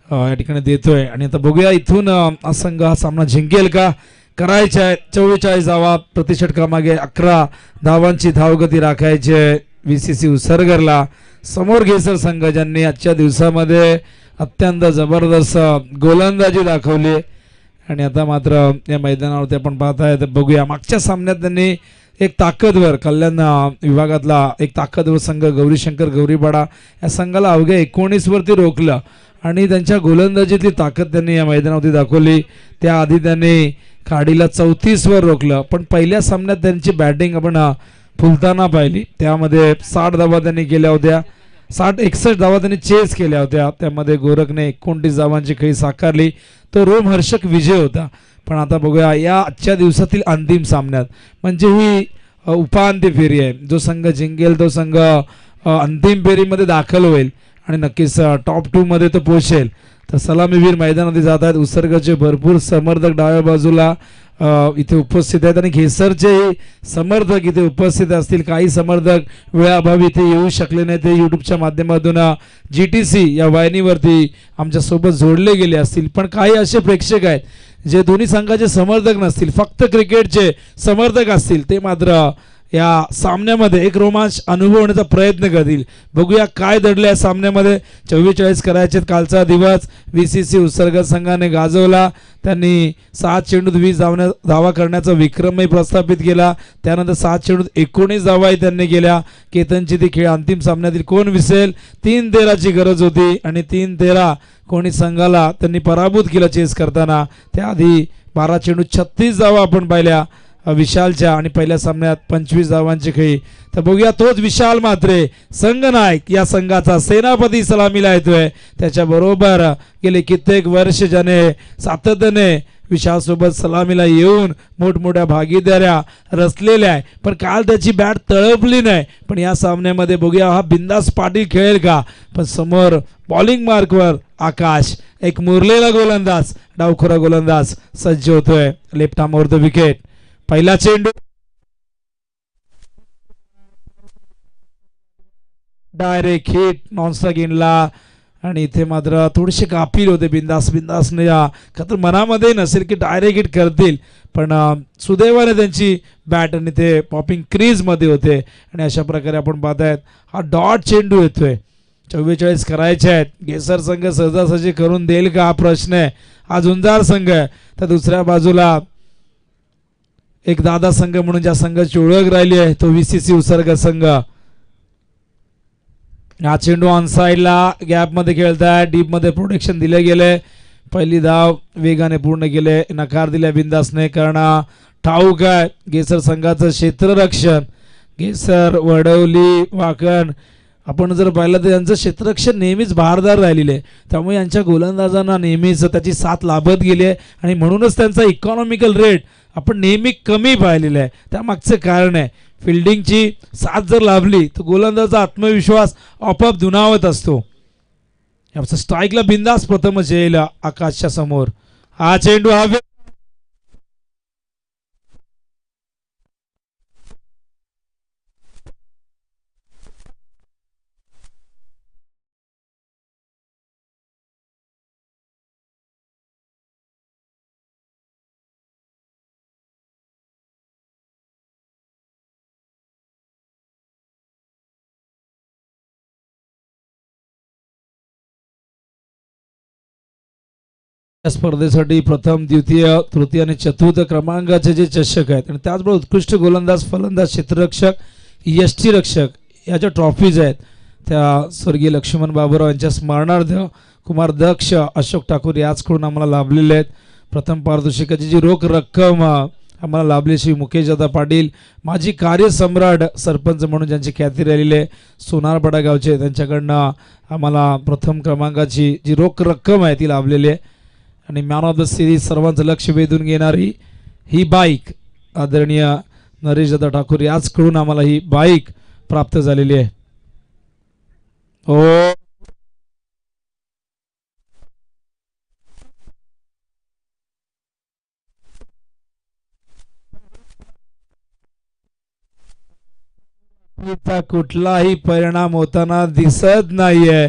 या ठिकाणी देतोय. आणि आता बघूया इथून हा संघ हा सामना जिंकेल का. करायचे आहे 44 धावा, प्रति षटकामागे 11 धावांची धावगती राखायची आहे VCC उत्सर्गरला. समोर घेसर संघ ज्यांनी आजच्या दिवसामध्ये अत्यंत जबरदस्त गोलंदाजी दाखवली आणि आता मात्र या मैदानावरती आपण पाहताय तर बघूया मागच्या सामन्यात त्यांनी एक ताकदवर कल्याण विभागातला एक ताकदवर संघ गौरीशंकर गौरीपाडा या संघाला अवघ्या 19 वरती रोखलं आणि त्यांच्या गोलंदाजीतली ताकद त्यांनी या मैदानावरती दाखवली. त्याआधी त्यांनी खाडीला 34 वर रोखलं, पण पहिल्या सामन्यात त्यांची बॅटिंग आपण फुलताना पाहिली. त्यामध्ये 60 धावा त्यांनी केल्या होत्या, 61 धावा त्यांनी चेस केल्या होत्या. त्यामध्ये गोरखने 29 धावांची खेळी साकारली. तो रोमहर्षक विजय होता. पण आता बघूया या आजच्या दिवसातील अंतिम सामन्यात म्हणजे ही उपांत्य फेरी आहे. जो संघ जिंकेल तो संघ अंतिम फेरीमध्ये दाखल होईल आणि नक्कीच टॉप 2 मध्ये तो पोहोचेल. तर सलामीवीर मैदानामध्ये जात आहेत. उत्सर्गाचे भरपूर समर्थक डाव्या बाजूला इथे उपस्थित आहेत आणि घेसरचे समर्थक इथे उपस्थित असतील. काही समर्थक वेळाअभावी इथे येऊ शकले नाही, ते यूट्यूबच्या माध्यमातून GTC या वाहिनीवरती आमच्यासोबत जोडले गेले असतील. पण काही असे प्रेक्षक आहेत जे दोन्ही संघाचे समर्थक नसतील, फक्त क्रिकेटचे समर्थक असतील, ते मात्र या सामन्यामध्ये एक रोमांच अनुभवण्याचा प्रयत्न करतील. बघूया काय दडलं या सामन्यामध्ये. 44 करायचे कालचा दिवस VCC उत्सर्ग संघाने गाजवला. त्यांनी 7 चेंडूत 20 धावा करण्याचा विक्रमही प्रस्थापित केला. त्यानंतर 7 चेंडूत 19 धावाही त्यांनी केल्या. केतनची ती खेळ अंतिम सामन्यातील कोण विसेल 3-13ची गरज होती आणि 3-13 कोणी संघाला त्यांनी पराभूत केला चेस करताना. त्याआधी 12 चेंडूत 36 धावा आपण पाहिल्या विशालच्या आणि पहिल्या सामन्यात 25 धावांची खेळी. तर बघूया तोच विशाल म्हात्रे संघनायक या संघाचा सेनापती सलामीला येतोय. त्याच्याबरोबर गेले कित्येक वर्ष ज्याने सातत्याने विशालसोबत सलामीला येऊन मोठमोठ्या भागीदाऱ्या रचलेल्या आहे, पण काल त्याची बॅट तळपली नाही. पण या सामन्यामध्ये बघूया हा बिंदास पाटील खेळेल का. पण समोर बॉलिंग मार्कवर आकाश एक मुरलेला गोलंदाज डावखोरा गोलंदाज सज्ज होतोय. लेफ्ट आर्मवर द विकेट. पहिला चेंडू डायरेक्ट हिट नॉनस्टॉप इनला आणि इथे मात्र थोडेसे कापील होते बिंदासने खतर मनामध्ये नसेल की डायरेक्ट हिट करतील, पण सुदैवाने त्यांची बॅट आणि ते पॉपिंग क्रीज मध्ये होते आणि अशा प्रकारे आपण पाहतायत हा डॉट चेंडू येतोय. 44 करायचे आहेत. घेसर संघ सहजासहजी करून देईल का हा प्रश्न आहे. हा झुंजार संघ आहे. तर दुसऱ्या बाजूला एक दादा संघ म्हणून ज्या संघाची ओळख राहिली आहे तो VCC उत्सर्ग संघ. हा चेंडू ऑन साइडला गॅप मध्ये खेळताय. डीप मध्ये प्रोटेक्शन दिले गेले. पहिली धाव वेगाने पूर्ण केले. नकार दिला बिंदासने कारण ठाऊक आहे घेसर संघाचं क्षेत्ररक्षण. घेसर वडवली वाकण आपण जर पाहिलं तर यांचं क्षेत्ररक्षण नेहमीच भारदार राहिलेलं आहे. त्यामुळे यांच्या गोलंदाजांना नेहमीच त्याची साथ लाभत गेली आहे आणि म्हणूनच त्यांचा इकॉनॉमिकल रेट आपण नेहमी कमी पाहिलेला आहे. त्यामागचं कारण आहे फिल्डिंगची साथ जर लाभली तर गोलंदाजाचा आत्मविश्वास आपोआप दुणावत असतो. स्ट्राईकला बिंदास प्रथमच येईल आकाशच्या समोर. हा चेंडू हवे स्पर्धेसाठी प्रथम द्वितीय तृतीय आणि चतुर्थ क्रमांकाचे जे चषक आहेत आणि त्याचबरोबर उत्कृष्ट गोलंदाज फलंदाज क्षेत्ररक्षक यष्टीरक्षक या ज्या ट्रॉफीज आहेत त्या स्वर्गीय लक्ष्मण बाबूराव यांच्या स्मरणार्थ कुमार दक्ष अशोक ठाकूर याचकडून आम्हाला लाभलेले आहेत. प्रथम पारितोषिकाची जी रोख रक्कम आम्हाला लाभली श्री मुकेशदादा पाटील माजी कार्यसम्राट सरपंच म्हणून ज्यांची ख्याती राहिलेली आहे सोनारपाडा गावचे, त्यांच्याकडनं आम्हाला प्रथम क्रमांकाची जी रोख रक्कम आहे ती लाभलेली आहे. आणि मॅन ऑफ द सिरीज सर्वांचं लक्ष वेधून घेणारी ही बाईक आदरणीय नरेश दादा ठाकूर याचकडून आम्हाला ही बाईक प्राप्त झालेली आहे. ओ चा कुठलाही परिणाम होताना दिसत नाहीये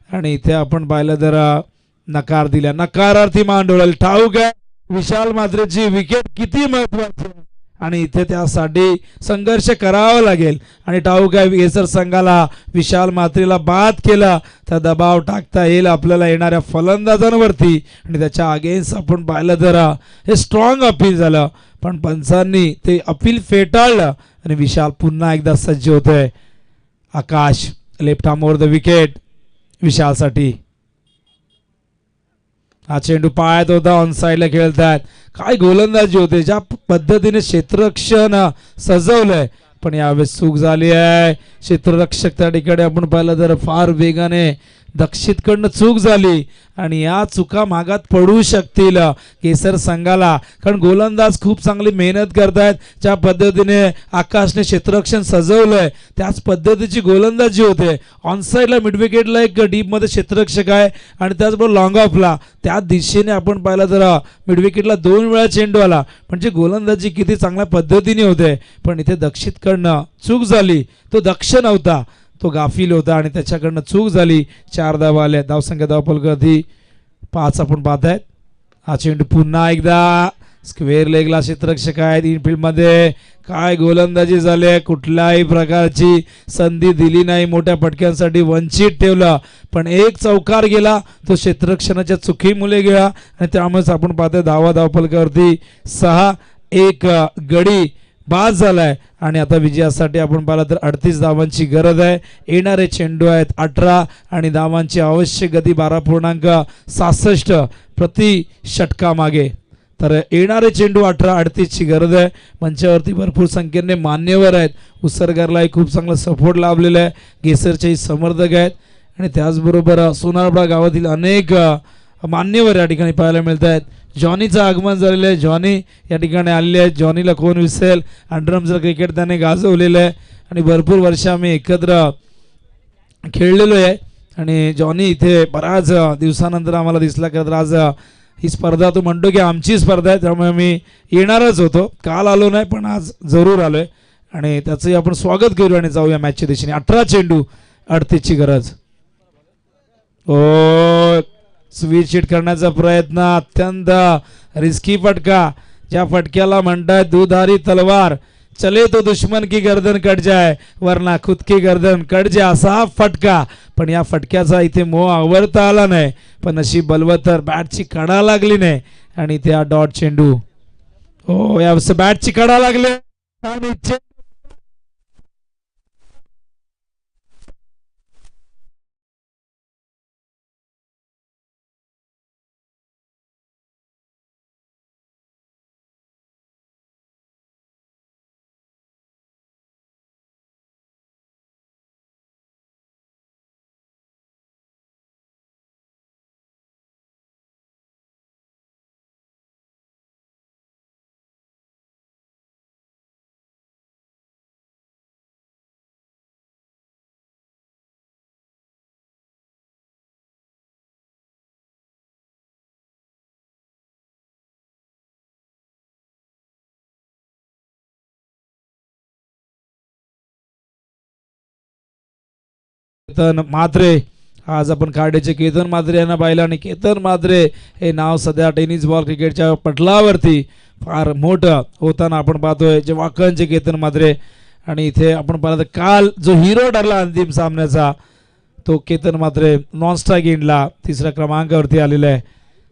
आणि इथे आपण पाहिलं तर नकार दिला, नकारार्थी मान डोळेल. ठाऊक आहे विशाल मात्रेची विकेट किती महत्वाची आहे आणि इथे त्यासाठी संघर्ष करावा लागेल आणि ठाऊक आहे केसर संघाला विशाल मात्रेला बाद केला तर दबाव टाकता येईल आपल्याला येणाऱ्या फलंदाजांवरती आणि त्याच्या अगेन्स्ट आपण पाहिलं तर हे स्ट्रॉंग अपील झालं पण पंचांनी ते अपील फेटाळलं आणि विशाल पुन्हा एकदा सज्ज होतोय. Akash left arm over the wicket विशालसाठी. हा चेंडू पायात होता, ऑन साईडला खेळतात. काय गोलंदाजी होते, ज्या पद्धतीने क्षेत्ररक्षण सजवलंय पण यावेळेस चूक झाली आहे. क्षेत्ररक्षक त्या ठिकाणी आपण पाहिलं तर फार वेगाने दक्षितकडनं चूक झाली आणि या चुका मागात पडू शकतील केसर संघाला कारण गोलंदाज खूप चांगली मेहनत करतायत. ज्या पद्धतीने आकाशने क्षेत्ररक्षण सजवलंय त्याच पद्धतीची गोलंदाजी होते. ऑनसाईडला मिडविकेटला एक डीपमध्ये क्षेत्ररक्षक आहे आणि त्याचबरोबर लॉंग ऑफला त्या दिशेने आपण पाहिलं तर मिडविकेटला 2 वेळा चेंडू आला म्हणजे गोलंदाजी किती चांगल्या पद्धतीने होते पण इथे दक्षितकडनं चूक झाली. तो दक्ष नव्हता, तो गाफील होता आणि त्याच्याकडनं चूक झाली. 4 धावा आल्या. धावसंख्या धावफलकावरती 5 आपण पाहतायत. हा चेंडू पुन्हा एकदा स्क्वेअर लेगला क्षेत्ररक्षक आहेत. इनफिल्डमध्ये काय गोलंदाजी झाली, कुठल्याही प्रकारची संधी दिली नाही, मोठ्या फटक्यांसाठी वंचित ठेवलं पण एक चौकार गेला तो क्षेत्ररक्षणाच्या चुकीमुळे गेला आणि त्यामुळेच आपण पाहतोय धावा धावफलकावरती 6. एक गडी बाद झालाय आणि आता विजयासाठी आपण पाहिलं तर 38 धावांची गरज आहे. येणारे चेंडू आहेत 18 आणि धावांची आवश्यक गती 12.66 प्रति षटका मागे. तर येणारे चेंडू 18-38 ची गरज आहे. मंचावरती भरपूर संख्येने मान्यवर आहेत. उसरगरलाही खूप चांगला सपोर्ट लाभलेला आहे. केसरचेही समर्थक आहेत आणि त्याचबरोबर सोनारपाडा गावातील अनेक मान्यवर या ठिकाणी पाहायला मिळत आहेत. जॉनीचं आगमन झालेलं आहे. जॉनी या ठिकाणी आलेले आहेत. जॉनीला कोण विसरेल, अंडरआर्मचं क्रिकेट त्याने गाजवलेलं आहे आणि भरपूर वर्ष आम्ही एकत्र खेळलेलो आहे आणि जॉनी इथे बऱ्याच दिवसानंतर आम्हाला दिसला. तर आज ही स्पर्धा तो म्हणतो की आमची स्पर्धा आहे त्यामुळे मी येणारच होतो, काल आलो नाही पण आज जरूर आलोय आणि त्याचंही आपण स्वागत करू आणि जाऊया मॅचच्या दिशेने. 18 चेंडू 38 ची गरज. ओ स्वीच हिट करण्याचा प्रयत्न, अत्यंत रिस्की फटका. ज्या फटक्याला म्हणतात दुधारी तलवार, चले तो दुश्मन की गर्दन कट जाए वरना खुद की गर्दन कट जाए, असा हा फटका. पण या फटक्याचा इथे मोह आवरता आला नाही पण नशीब बलवत्तर, बॅटची कडा लागली नाही आणि त्या डॉट चेंडू. हो या बॅटची कडा लागले आणि केतन म्हात्रे. आज आपण खाड्याचे केतन म्हात्रे यांना पाहिलं आणि केतन म्हात्रे हे नाव सध्या टेनिस बॉल क्रिकेटच्या पटलावरती फार मोठं होताना आपण पाहतोय. जे वाकणचे केतन म्हात्रे आणि इथे आपण पाहिलं तर काल जो हिरो ठरला अंतिम सामन्याचा तो केतन म्हात्रे नॉन स्ट्राईक एंडला 3ऱ्या क्रमांकावरती आलेला आहे.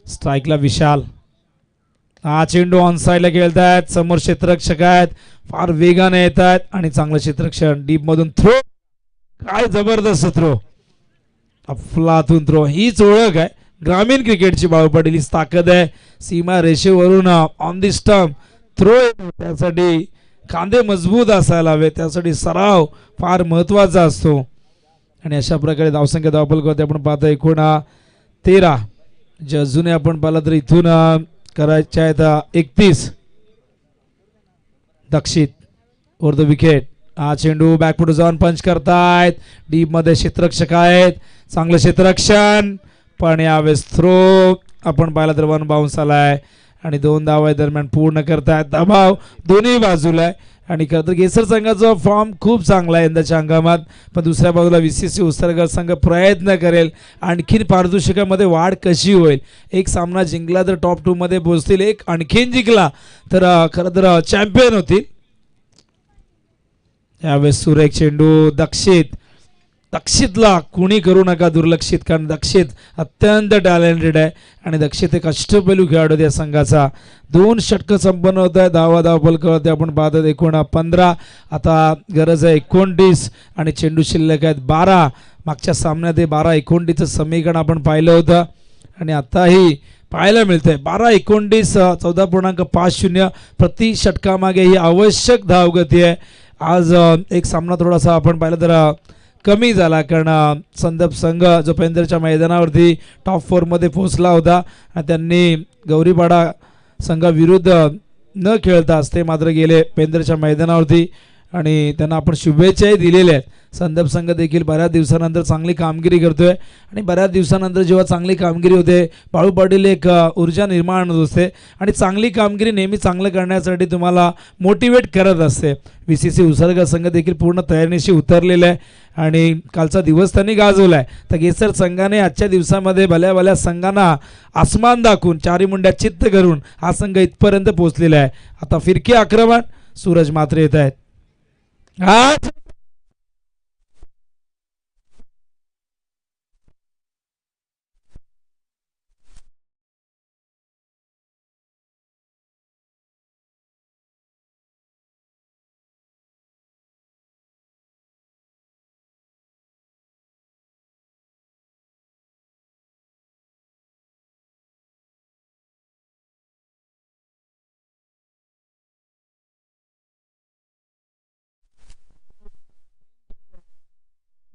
स्ट्राईकला विशाल. हा चेंडू ऑन साईडला खेळतायत. समोर क्षेत्ररक्षक आहेत, फार वेगाने येत आहेत आणि चांगलं क्षेत्ररक्षण. डीप मधून थ्रो, काय जबरदस्त थ्रो, अफलातून थ्रो. हीच ओळख आहे ग्रामीण क्रिकेटची. भाऊ पाटील हीच ताकद आहे. सीमा रेषेवरून ऑन दी स्टंप थ्रो, त्यासाठी खांदे मजबूत असायला हवे, त्यासाठी सराव फार महत्वाचा असतो. आणि अशा प्रकारे धावसंख्या धावफलकावरती आपण पाहतो एकूण 13. जे अजूनही आपण पाहिलं तर इथून करायचे आहेत 31. दक्षित ओव्हर द विकेट. हा चेंडू बॅकफुट जाऊन पंच करतायत. डीप मध्ये क्षेत्ररक्षक आहेत. चांगलं क्षेत्ररक्षण पण यावेळेस थ्रो आपण पाहिला तर वन बाउन्स आलाय आणि 2 धावा दरम्यान पूर्ण करतायत. दबाव दोन्ही बाजूला आहे आणि खरं तर केसर संघाचा फॉर्म खूप चांगला आहे यंदाच्या हंगामात. पण दुसऱ्या बाजूला VCC उसरगर संघ प्रयत्न करेल आणखीन पारितोषिकामध्ये वाढ कशी होईल. एक सामना जिंकला तर टॉप 2 मध्ये पोहोचतील. एक आणखीन जिंकला तर खरं तर चॅम्पियन होतील. यावेळेस सुरेख चेंडू. दक्षितला कुणी करू नका दुर्लक्षित, कारण दक्षित अत्यंत टॅलेंटेड आहे आणि दक्षित एक अष्टपैलू खेळाडू या संघाचा. 2 षटकं संपन्न होत आहे. धावफलक होते आपण पाहतो 15. आता गरज आहे 29 आणि चेंडू शिल्लक आहेत 12. मागच्या सामन्यात 12-29चं समीकरण आपण पाहिलं होतं आणि आताही पाहायला मिळतंय 12-29. 14.50 प्रति षटकामागे ही आवश्यक धावगती आहे. आज एक सामना थोडासा आपण पाहिलं तर कमी झाला, कारण संदप संघ जो पेंदरच्या मैदानावरती टॉप 4 मध्ये पोहोचला होता आणि त्यांनी गौरीपाडा संघाविरुद्ध न खेळताच ते मात्र गेले पेंदरच्या मैदानावरती आणि त्यांना आपण शुभेच्छाही दिलेल्या आहेत. संदप संघ देखील बऱ्याच दिवसानंतर चांगली कामगिरी करतोय आणि बऱ्याच दिवसानंतर जेव्हा चांगली कामगिरी होते बाळू पाटील एक ऊर्जा निर्माण होत असते आणि चांगली कामगिरी नेहमी चांगलं करण्यासाठी तुम्हाला मोटिवेट करत असते. VCC उसरगा संघ देखील पूर्ण तयारीनिशी उतरलेला आहे आणि कालचा दिवस त्यांनी गाजवला आहे. तर केसर संघाने आजच्या दिवसामध्ये भल्या भल्या संघांना आसमान दाखवून चारी मुंड्या चित्त करून हा संघ इथपर्यंत पोहोचलेला आहे. आता फिरकी आक्रमण सूरज मात्रे येत आहेत.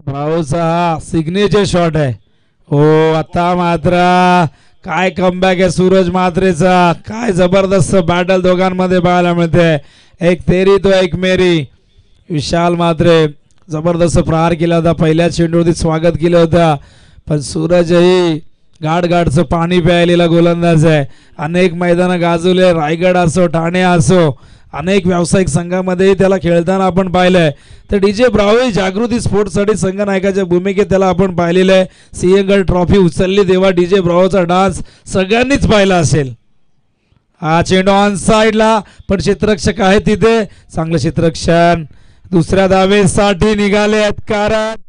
भाऊचा हा सिग्नेचर शॉट आहे. हो आता मात्र काय कमबॅक आहे सूरज मात्रेचा. काय जबरदस्त बॅटल दोघांमध्ये पाहायला मिळते. एक तेरी तो एक मेरी. विशाल मात्रे जबरदस्त प्रहार केला होता. पहिल्या चेंडूवरती स्वागत केलं होतं पण सूरजही गाडचं पाणी प्यायलेला गोलंदाज आहे. अनेक मैदानं गाजवले. रायगड असो ठाणे असो अनेक व्यावसायिक संघामध्ये त्याला खेळताना आपण पाहिलंय. तर DJ ब्राव्हो जागृती स्पोर्ट्ससाठी संघनायकाच्या भूमिकेत त्याला आपण पाहिलेलं आहे. सिंहगड ट्रॉफी उचलली तेव्हा DJ ब्राव्होचा डान्स सगळ्यांनीच पाहिला असेल. हा चेंडू ऑन साइडला पण क्षेत्ररक्षक आहे तिथे. चांगलं क्षेत्ररक्षण. दुसऱ्या धावेसाठी निघाले आहेत कारण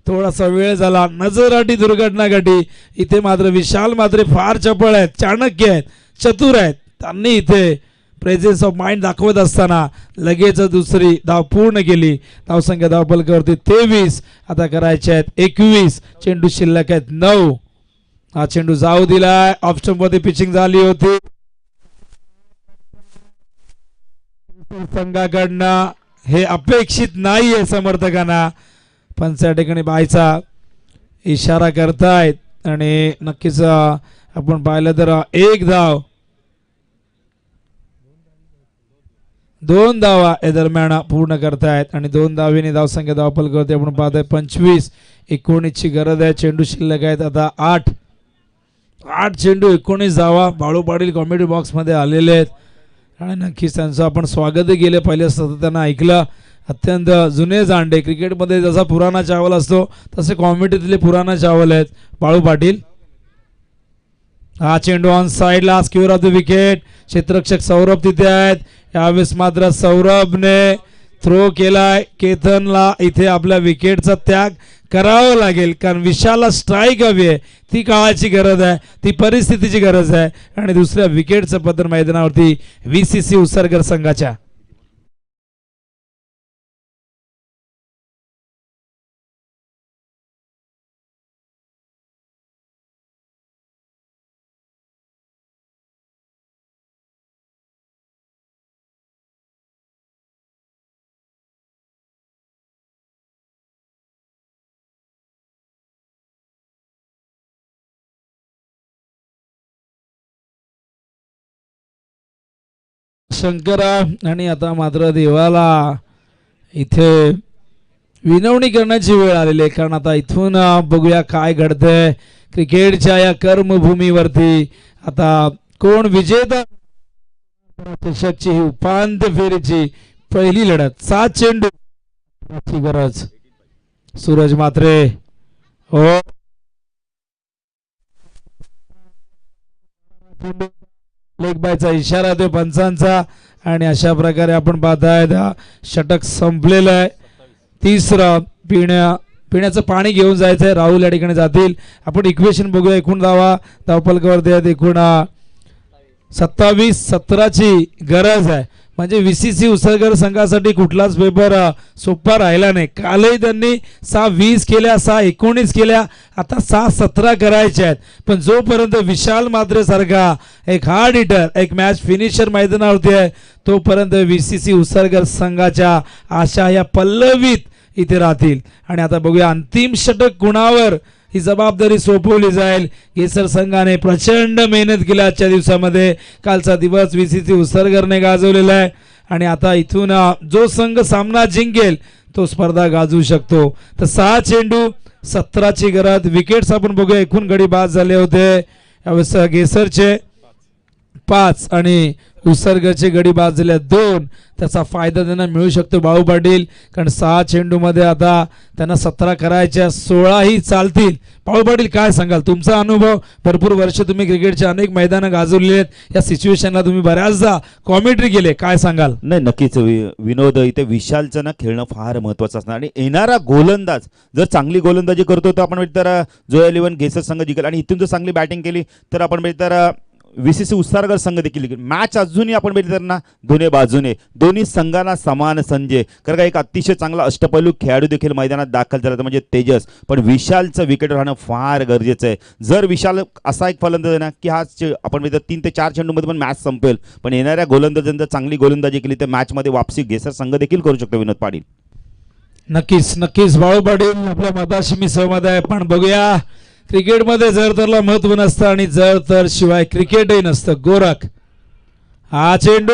थोडासा वेळ झाला. नजरअटी दुर्घटना घटी. इथे मात्र विशाल मात्र फार चपळ आहेत, चाणक्य आहेत, चतुर आहेत. त्यांनी इथे प्रेझेन्स ऑफ माइंड दाखवत असताना लगेच दुसरी धाव पूर्ण केली. धावसंख्या धावफलकावरती 23. आता करायचे आहेत 21. चेंडू शिल्लक आहेत 9. हा चेंडू जाऊ दिलाय. ऑफ स्टंप मध्ये पिचिंग झाली होती संघाकडनं. हे अपेक्षित नाहीये समर्थकांना पण त्या ठिकाणी बायचा इशारा करतायत आणि नक्कीच आपण पाहिलं तर 1 धाव 2 धावा या दरम्यान पूर्ण करतायत आणि 2 धावेने धावसंख्या धावफलकावरती आपण पाहतोय 25. 19 ची गरज आहे. चेंडू शिल्लक आहेत आता 8. चेंडू 19 धावा. बाळू पाटील कॉमेडी बॉक्स मध्ये आलेले आहेत आणि नक्कीच त्यांचं आपण स्वागत केलं. पहिल्या सतत त्यांना ऐकलं. अत्यंत जुने जाणते क्रिकेटमध्ये जसा पुराणा चावल असतो तसे कॉमेडीतले पुराणा चावल आहेत बाळू पाटील. हा चेंडू ऑन साइडला स्क्वेअर ऑफ द विकेट. क्षेत्ररक्षक सौरभ तिथे आहेत. यावेळेस मात्र सौरभने थ्रो केलाय. केतनला इथे आपल्या विकेटचा त्याग करावा लागेल कारण विशालला स्ट्राईक हवी आहे. ती काळाची गरज आहे, ती परिस्थितीची गरज आहे आणि दुसऱ्या विकेटचं पतन मैदानावरती VCC उसरगर संघाच्या. शंकरा आणि आता मात्र देवाला इथे विनवणी करण्याची वेळ आलेली आहे, कारण आता इथून बघूया काय घडतंय क्रिकेटच्या या कर्मभूमीवरती. आता कोण विजेता चषकची ही उपांत्य फेरीची पहिली लढत. 7 चेंडू गरज. सूरज मात्रे हो लेग बायचा इशारा येतोय पंचांचा आणि अशा प्रकारे आपण पाहताय षटक संपलेलं आहे. तिसरं पिण्याचं पाणी घेऊन जायचंय. राहुल या ठिकाणी जातील. आपण इक्वेशन बघूया. एकूण धावपलकावरती आहेत एकूण 27-17ची गरज आहे. म्हणजे VCC उसळकर संघासाठी कुठलाच पेपर सोपा राहिला नाही. कालही त्यांनी 6-20 केल्या, 6-19 केल्या, आता 6-17 करायच्या आहेत. पण जोपर्यंत विशाल मात्रे सारखा एक हार्ड हिटर, एक मॅच फिनिशर मैदानावरती आहे, तोपर्यंत VCC उसळकर संघाच्या आशा या पल्लवीत इथे राहतील. आणि आता बघूया अंतिम षटक कुणावर ही जबाबदारी सोपवली जाईल. केसर संघाने प्रचंड मेहनत केली आजच्या दिवसामध्ये. कालचा दिवस VCC उसळकरने गाजवलेला आहे आणि आता इथून जो संघ सामना जिंकेल तो स्पर्धा गाजवू शकतो. तर 6 चेंडू 17ची गरज. विकेट्स आपण बघूया. एकूण गडी बाद झाले होते यावेळेस केसरचे 5 आणि उसळकरचे गडी बाद झाले 2. त्याचा फायदा त्यांना मिळू शकतो बाळू पाटील, कारण 6 चेंडूमध्ये आता त्यांना 17 करायच्या, 16ही चालतील. बाळू पाटील काय सांगाल? तुमचा अनुभव, भरपूर वर्ष तुम्ही क्रिकेटचे अनेक मैदानं गाजवलेली आहेत, या सिच्युएशनला तुम्ही बऱ्याचदा कॉमेंट्री केले, काय सांगाल? नाही, नक्कीच विनोद, इथे विशालचं ना खेळणं फार महत्त्वाचं असणार आणि येणारा गोलंदाज जर चांगली गोलंदाजी करतो तर आपण तर जो 11 केसर संघ जिंकेल आणि इथून जर चांगली बॅटिंग केली तर आपण तर VCC उसळकर संघ देखील मॅच अजूनही आपण बघितलं ना दोन्ही बाजूने दोन्ही संघांना समान संजय, कारण का एक अतिशय चांगला अष्टपैलू खेळाडू देखील मैदानात दाखल झाला म्हणजे तेजस. पण विशालचं विकेट राहणं फार गरजेचं आहे. जर विशाल असा एक फलंदाज आहे ना की हा आपण बघितलं 3 ते 4 चेंडूमध्ये पण मॅच संपेल, पण येणाऱ्या गोलंदाजांनी जर चांगली गोलंदाजी केली तर मॅचमध्ये वापसी केसर संघ देखील करू शकतो. विनोद पाटील नक्कीच नक्कीच बाळू पाटील आपल्या मताशी मी सहमत आहे. पण बघूया, क्रिकेटमध्ये जर तरला महत्व नसतं आणि जर तर शिवाय क्रिकेटही नसतं. गोरख हा चेंडू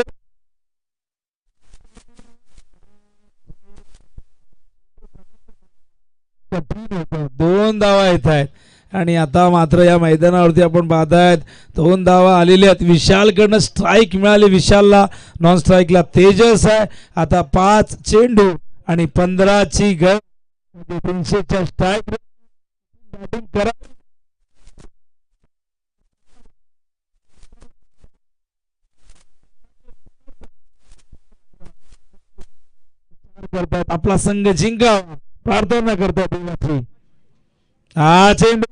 2 धावा येत आहेत आणि आता मात्र या मैदानावरती आपण पाहतायत 2 धावा आलेल्या आहेत. विशालकडनं स्ट्राईक मिळाली, विशालला नॉन स्ट्राईकला तेजस आहे. आता 5 चेंडू आणि 15ची गरज. 300च्या स्ट्राईक बॅटिंग करा करतात, आपला संघ जिंका प्रार्थना करतात देवाची. हा चेंडू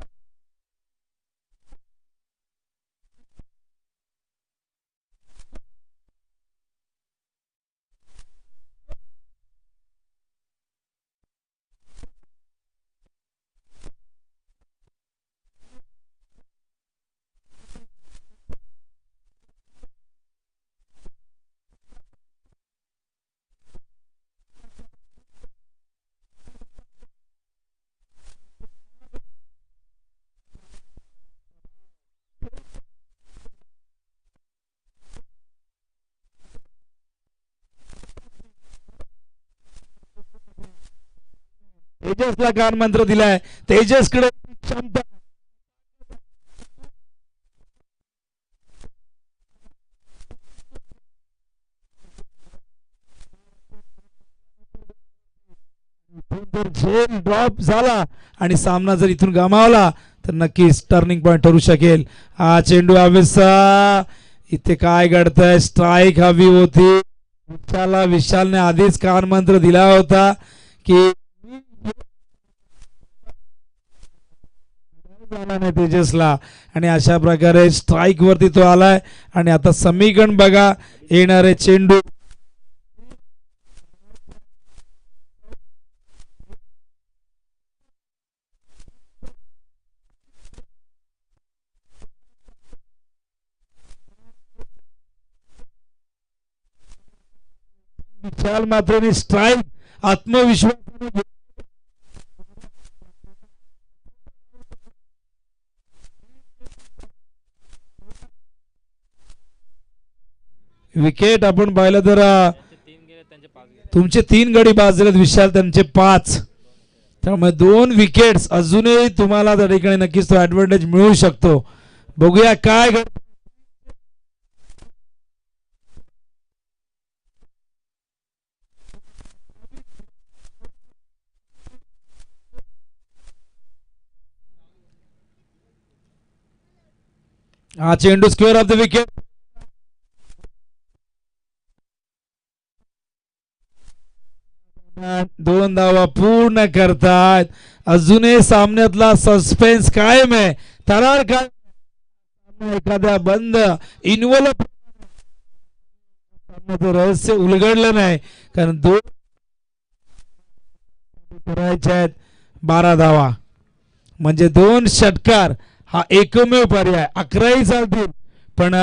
तेजसला कान मंत्र दिलाय. तेजसकडे क्षमता झेल ड्रॉप झाला आणि सामना जर इथून गमावला तर नक्कीच टर्निंग पॉइंट ठरू शकेल. हा चेंडू अवेसा इथे काय घडतंय? स्ट्राईक हवी होती विशालने आधीच कान मंत्र दिला होता की नाही तेजसला, आणि अशा प्रकारे स्ट्राईक वरती तो आलाय. आणि आता समीकरण बघा, येणारे चेंडू विशाल मात्र स्ट्राईक आत्मविश्वासाने विकेट आपण पाहिलं तर तुमचे 3 गडी बाद झालेत विशाल, त्यांचे 5. त्यामुळे 2 विकेट्स अजूनही तुम्हाला त्या ठिकाणी नक्कीच तो ऍडव्हान्टेज मिळू शकतो. बघूया काय हा चेंडू स्क्वेअर ऑफ द विकेट. दोन धावा पूर्ण करतात. अजूनही सामन्यातला सस्पेन्स कायम आहे. तरार काय एखाद्या बंद इन्व्हॉल्व रहस्य उलगडलं नाही, कारण 2 करायचे आहेत. 12 धावा म्हणजे 2 षटकार हा एकमेव पर्याय. 11ही चालतील पण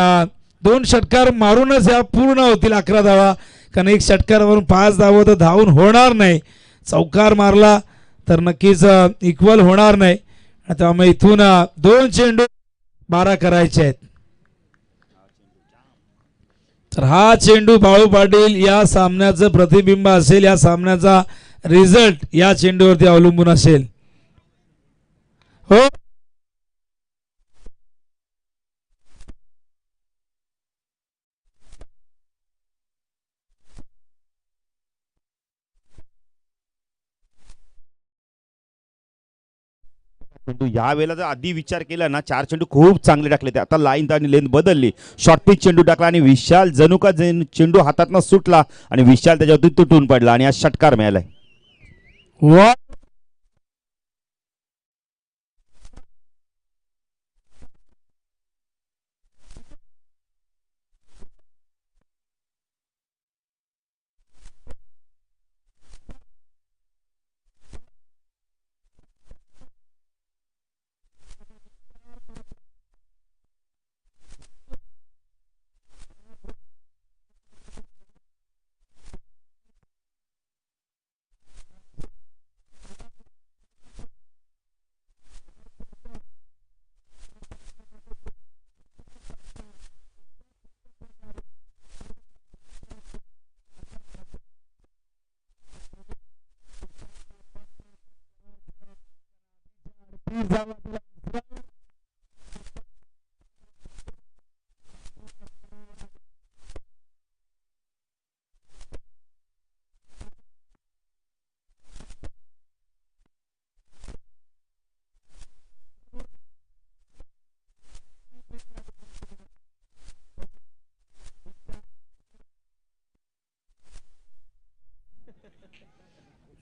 2 षटकार मारूनच या पूर्ण होतील 11 धावा, कारण 1 षटकारावरून 5 धावा तर धावून होणार नाही. चौकार मारला तर नक्कीच इक्वल होणार नाही. त्यामुळे इथून 2 चेंडू 12 करायचे आहेत. तर हा चेंडू बाळू पाटील या सामन्याचं प्रतिबिंब असेल. या सामन्याचा रिझल्ट या चेंडूवरती अवलंबून असेल. हो चेंडू या वेळेला जर आधी विचार केला ना, 4 चेंडू खूप चांगले टाकले ते. आता लाईन आणि लेंथ बदलली, शॉर्ट पिच चेंडू टाकला आणि विशाल जणू का चेंडू हातातनं सुटला आणि विशाल त्याच्यावरती तुटून पडला आणि आज षटकार मिळालाय. वा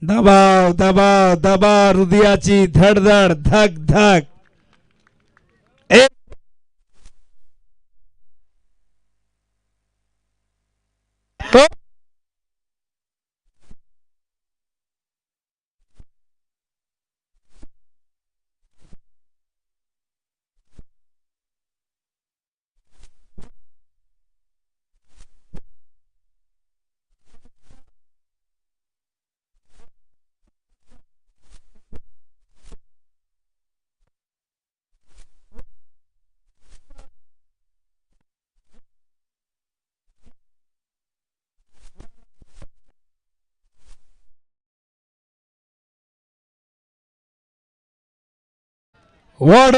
दबाव दबाव दबाव, हृदयाची धडधड धक धक. What